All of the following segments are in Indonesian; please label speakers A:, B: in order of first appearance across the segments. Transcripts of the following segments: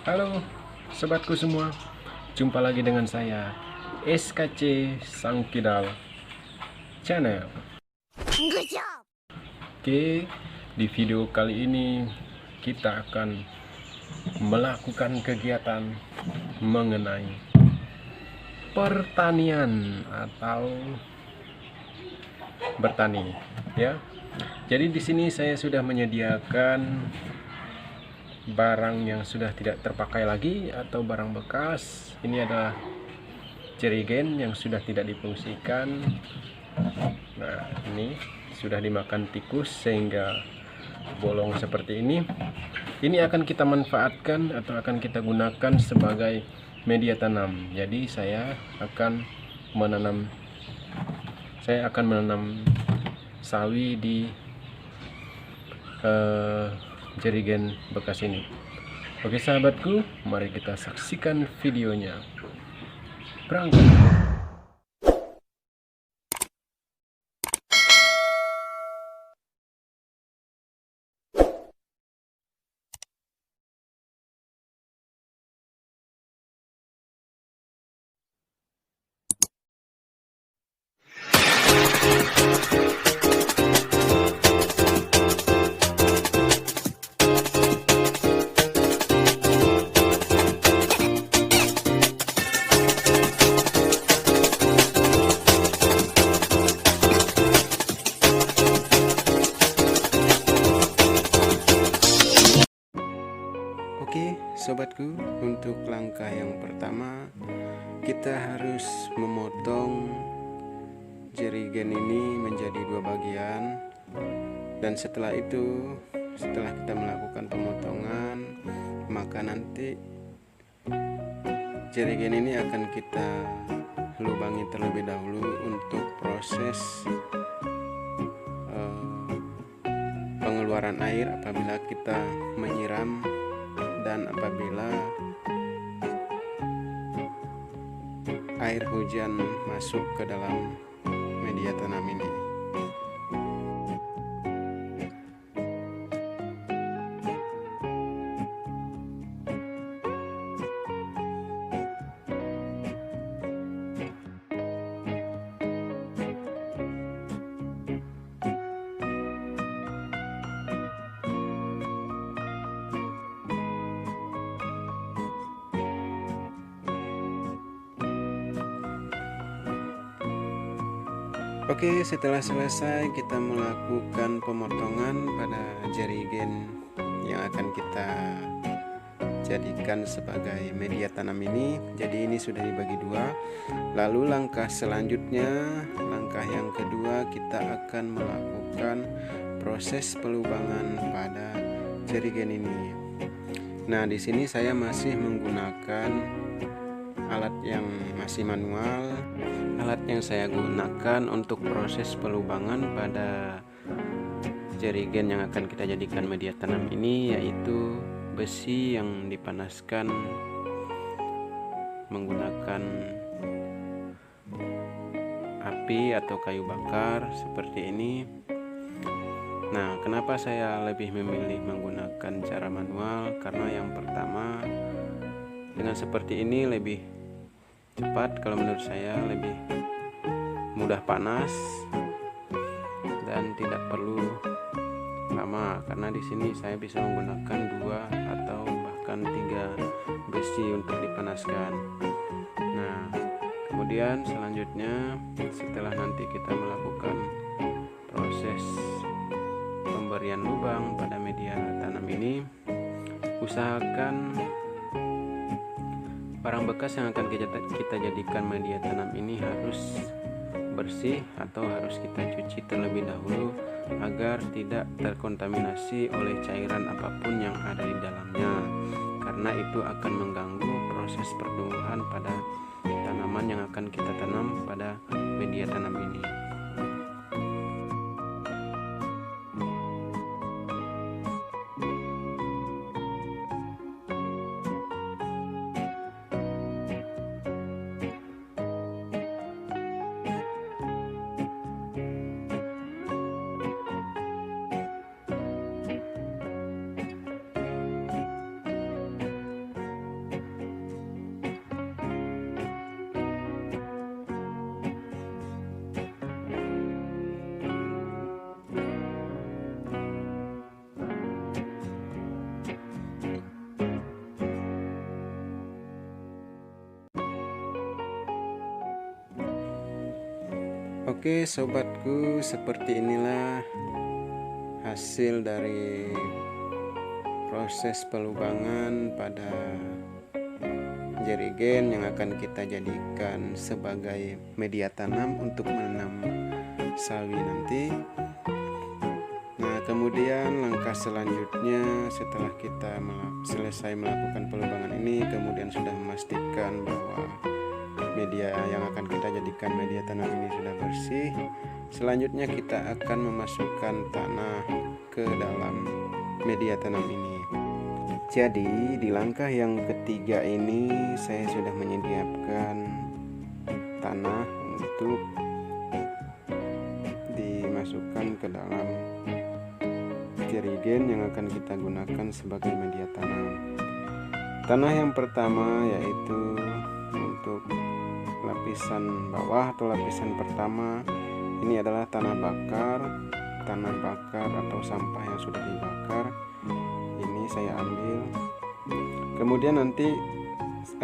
A: Halo sobatku semua, jumpa lagi dengan saya SKC Sang Kidal Channel. Oke, di video kali ini kita akan melakukan kegiatan mengenai pertanian atau bertani ya. Jadi di sini saya sudah menyediakan barang yang sudah tidak terpakai lagi atau barang bekas. Ini adalah jerigen yang sudah tidak difungsikan. Nah, ini sudah dimakan tikus sehingga bolong seperti ini. Ini akan kita manfaatkan atau akan kita gunakan sebagai media tanam. Jadi saya akan menanam sawi di jerigen bekas ini. Oke sahabatku, mari kita saksikan videonya. Berangkat. Oke sobatku, untuk langkah yang pertama kita harus memotong jerigen ini menjadi dua bagian. Dan setelah itu, setelah kita melakukan pemotongan, maka nanti jerigen ini akan kita lubangi terlebih dahulu untuk proses pengeluaran air apabila kita menyiram dan apabila air hujan masuk ke dalam media tanam ini. Oke, setelah selesai kita melakukan pemotongan pada jerigen yang akan kita jadikan sebagai media tanam ini. Jadi ini sudah dibagi dua. Lalu langkah selanjutnya, langkah yang kedua, kita akan melakukan proses pelubangan pada jerigen ini. Nah, di sini saya masih menggunakan alat yang masih manual. Alat yang saya gunakan untuk proses pelubangan pada jerigen yang akan kita jadikan media tanam ini yaitu besi yang dipanaskan menggunakan api atau kayu bakar seperti ini. Nah, kenapa saya lebih memilih menggunakan cara manual? Karena yang pertama, dengan seperti ini lebih cepat, kalau menurut saya lebih mudah panas dan tidak perlu lama, karena di sini saya bisa menggunakan 2 atau bahkan 3 besi untuk dipanaskan. Nah, kemudian selanjutnya setelah nanti kita melakukan proses pemberian lubang pada media tanam ini, usahakan barang bekas yang akan kita jadikan media tanam ini harus bersih atau harus kita cuci terlebih dahulu agar tidak terkontaminasi oleh cairan apapun yang ada di dalamnya, karena itu akan mengganggu proses pertumbuhan pada tanaman yang akan kita tanam pada media tanam ini. Oke sobatku, seperti inilah hasil dari proses pelubangan pada jerigen yang akan kita jadikan sebagai media tanam untuk menanam sawi nanti. Nah, kemudian langkah selanjutnya setelah kita selesai melakukan pelubangan ini, kemudian sudah memastikan bahwa media yang akan kita jadikan media tanam ini sudah bersih. Selanjutnya kita akan memasukkan tanah ke dalam media tanam ini. Jadi di langkah yang ketiga ini saya sudah menyediakan tanah untuk dimasukkan ke dalam jerigen yang akan kita gunakan sebagai media tanam. Tanah yang pertama yaitu untuk lapisan bawah atau lapisan pertama, ini adalah tanah bakar atau sampah yang sudah dibakar. Ini saya ambil, kemudian nanti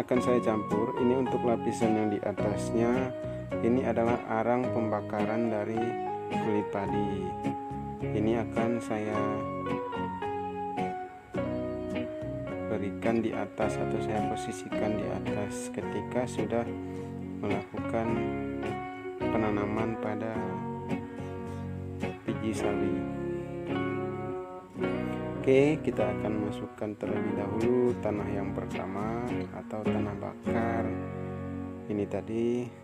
A: akan saya campur. Ini untuk lapisan yang di atasnya, ini adalah arang pembakaran dari kulit padi. Ini akan saya berikan di atas atau saya posisikan di atas ketika sudah melakukan penanaman pada biji sawi. Oke, kita akan masukkan terlebih dahulu tanah yang pertama atau tanah bakar ini tadi.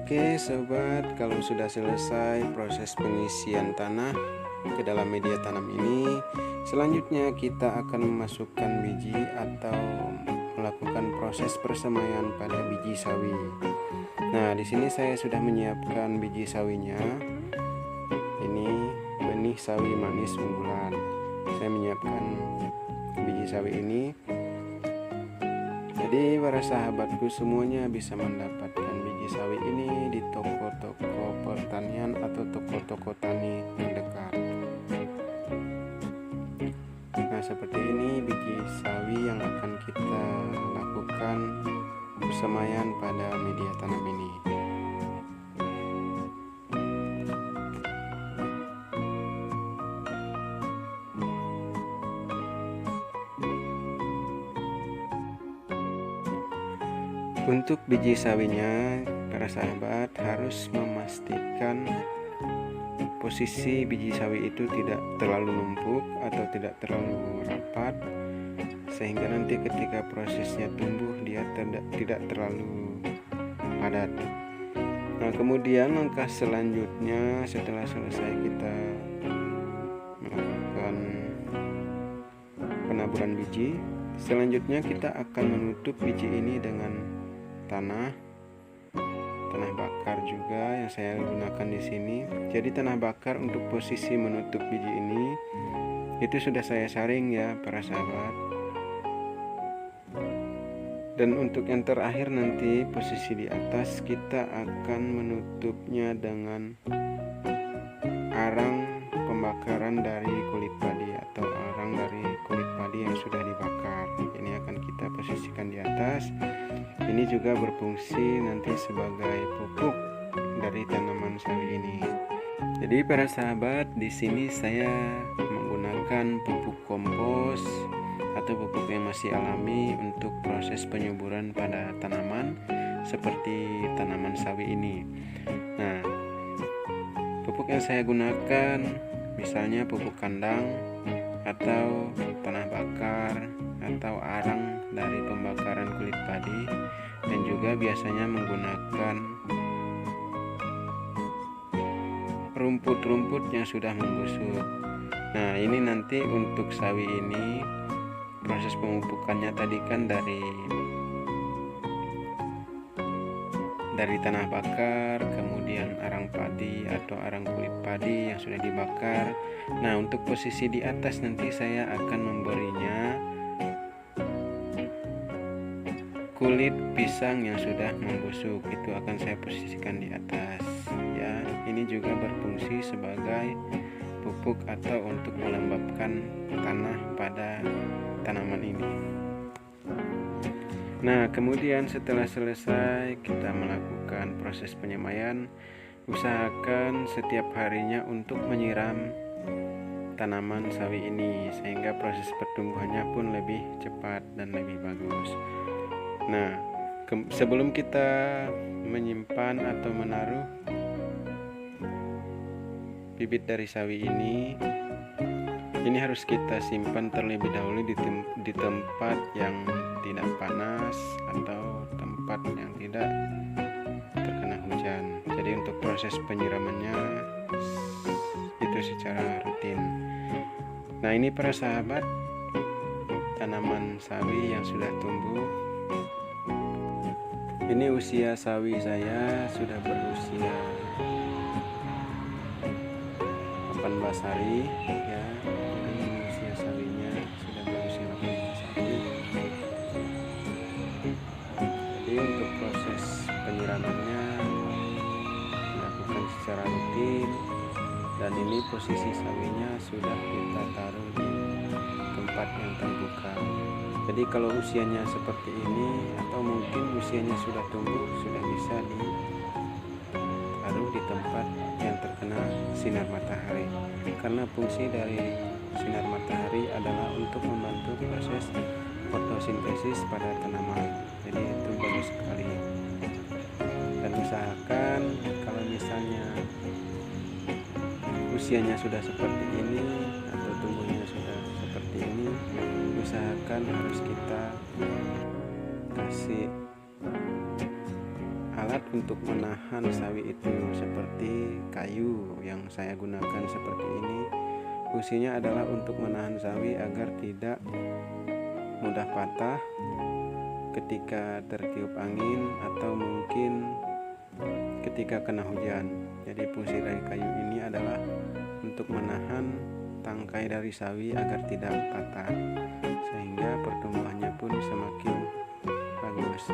A: Oke sobat, kalau sudah selesai proses pengisian tanah ke dalam media tanam ini, selanjutnya kita akan memasukkan biji atau melakukan proses persemaian pada biji sawi. Nah, di sini saya sudah menyiapkan biji sawinya. Ini benih sawi manis unggulan. Saya menyiapkan biji sawi ini. Jadi para sahabatku semuanya bisa mendapatkan biji sawi ini di toko-toko pertanian atau toko-toko tani terdekat. Nah, seperti ini biji sawi yang akan kita lakukan persemaian pada media tanam ini. Untuk biji sawinya, para sahabat harus memastikan posisi biji sawi itu tidak terlalu numpuk atau tidak terlalu rapat, sehingga nanti ketika prosesnya tumbuh dia tidak terlalu padat. Nah, kemudian langkah selanjutnya setelah selesai kita melakukan penaburan biji, selanjutnya kita akan menutup biji ini dengan tanah bakar juga yang saya gunakan di sini. Jadi tanah bakar untuk posisi menutup biji ini itu sudah saya saring ya para sahabat. Dan untuk yang terakhir nanti posisi di atas kita akan menutupnya dengan arang pembakaran dari kulit padi atau arang dari kulit padi yang sudah dibakar. Ini akan kita posisikan di atas. Ini juga berfungsi nanti sebagai pupuk dari tanaman sawi ini. Jadi para sahabat, di sini saya menggunakan pupuk kompos atau pupuk yang masih alami untuk proses penyuburan pada tanaman seperti tanaman sawi ini. Nah, pupuk yang saya gunakan misalnya pupuk kandang atau tanah bakar atau arang dari pembakaran kulit padi, dan juga biasanya menggunakan rumput-rumput yang sudah membusuk. Nah, ini nanti untuk sawi ini proses pemupukannya tadi kan dari tanah bakar, kemudian arang padi atau arang kulit padi yang sudah dibakar. Nah, untuk posisi di atas nanti saya akan memberinya kulit pisang yang sudah membusuk itu akan saya posisikan di atas ya. Ini juga berfungsi sebagai pupuk atau untuk melembabkan tanah pada tanaman ini. Nah, kemudian setelah selesai kita melakukan proses penyemaian, usahakan setiap harinya untuk menyiram tanaman sawi ini sehingga proses pertumbuhannya pun lebih cepat dan lebih bagus. Nah, sebelum kita menyimpan atau menaruh bibit dari sawi ini harus kita simpan terlebih dahulu di tempat yang tidak panas atau tempat yang tidak terkena hujan. Jadi untuk proses penyiramannya itu secara rutin. Nah, ini para sahabat, tanaman sawi yang sudah tumbuh. Ini usia sawi saya sudah berusia 18 hari ya. Ini usia sawinya sudah berusia 18 hari. Jadi untuk proses penyiramannya dilakukan secara rutin, dan ini posisi sawinya sudah kita taruh di tempat yang terbuka. Jadi kalau usianya seperti ini atau mungkin usianya sudah tumbuh, sudah bisa ditaruh di tempat yang terkena sinar matahari, karena fungsi dari sinar matahari adalah untuk membantu proses fotosintesis pada tanaman. Jadi itu bagus sekali. Dan usahakan kalau misalnya usianya sudah seperti ini atau tumbuhnya sudah seperti ini, usahakan harus kita kasih alat untuk menahan sawi itu seperti kayu yang saya gunakan seperti ini. Fungsinya adalah untuk menahan sawi agar tidak mudah patah ketika tertiup angin atau mungkin ketika kena hujan. Jadi fungsi dari kayu ini adalah untuk menahan tangkai dari sawi agar tidak patah, sehingga pertumbuhannya pun semakin bagus.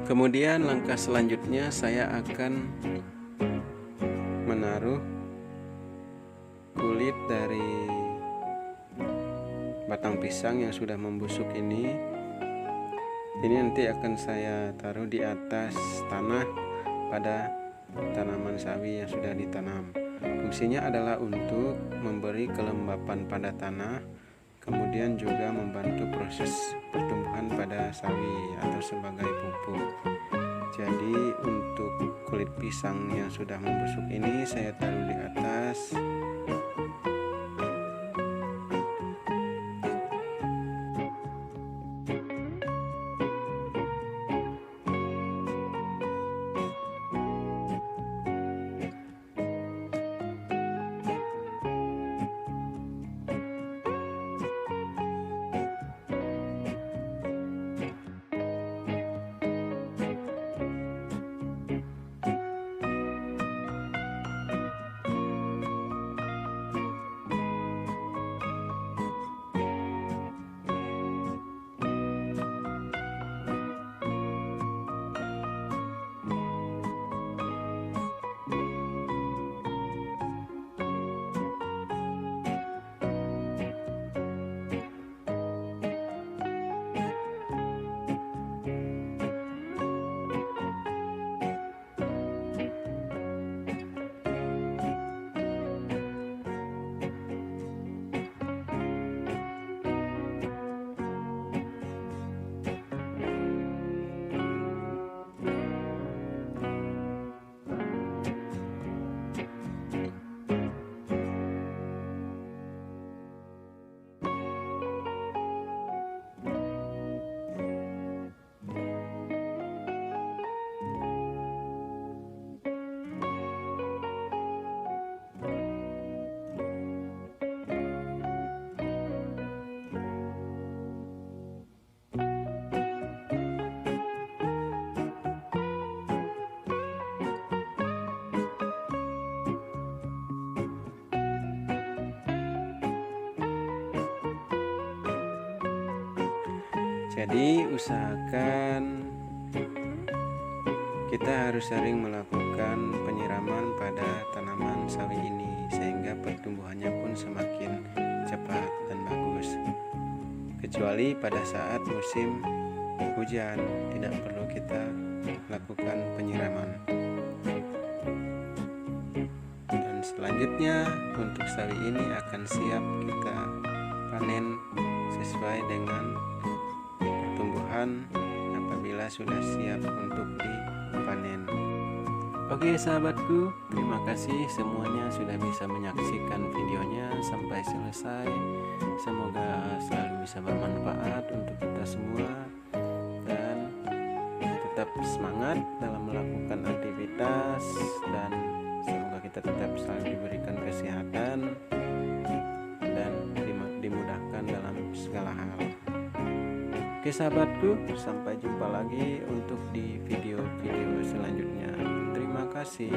A: Kemudian langkah selanjutnya saya akan menaruh kulit dari batang pisang yang sudah membusuk ini nanti akan saya taruh di atas tanah pada tanaman sawi yang sudah ditanam. Fungsinya adalah untuk memberi kelembapan pada tanah, kemudian juga membantu proses pertumbuhan pada sawi atau sebagai pupuk. Jadi untuk kulit pisang yang sudah membusuk ini saya taruh di atas. Jadi usahakan kita harus sering melakukan penyiraman pada tanaman sawi ini sehingga pertumbuhannya pun semakin cepat dan bagus. Kecuali pada saat musim hujan, tidak perlu kita lakukan penyiraman. Dan selanjutnya untuk sawi ini akan siap kita panen sesuai dengan pertumbuhan apabila sudah siap untuk dipanen. Oke sahabatku, terima kasih semuanya sudah bisa menyaksikan videonya sampai selesai. Semoga selalu bisa bermanfaat untuk kita semua dan tetap semangat dalam melakukan aktivitas, dan semoga kita tetap selalu diberikan kesehatan dan dimudahkan dalam segala hal. Oke sahabatku, sampai jumpa lagi untuk di video-video selanjutnya. Terima kasih.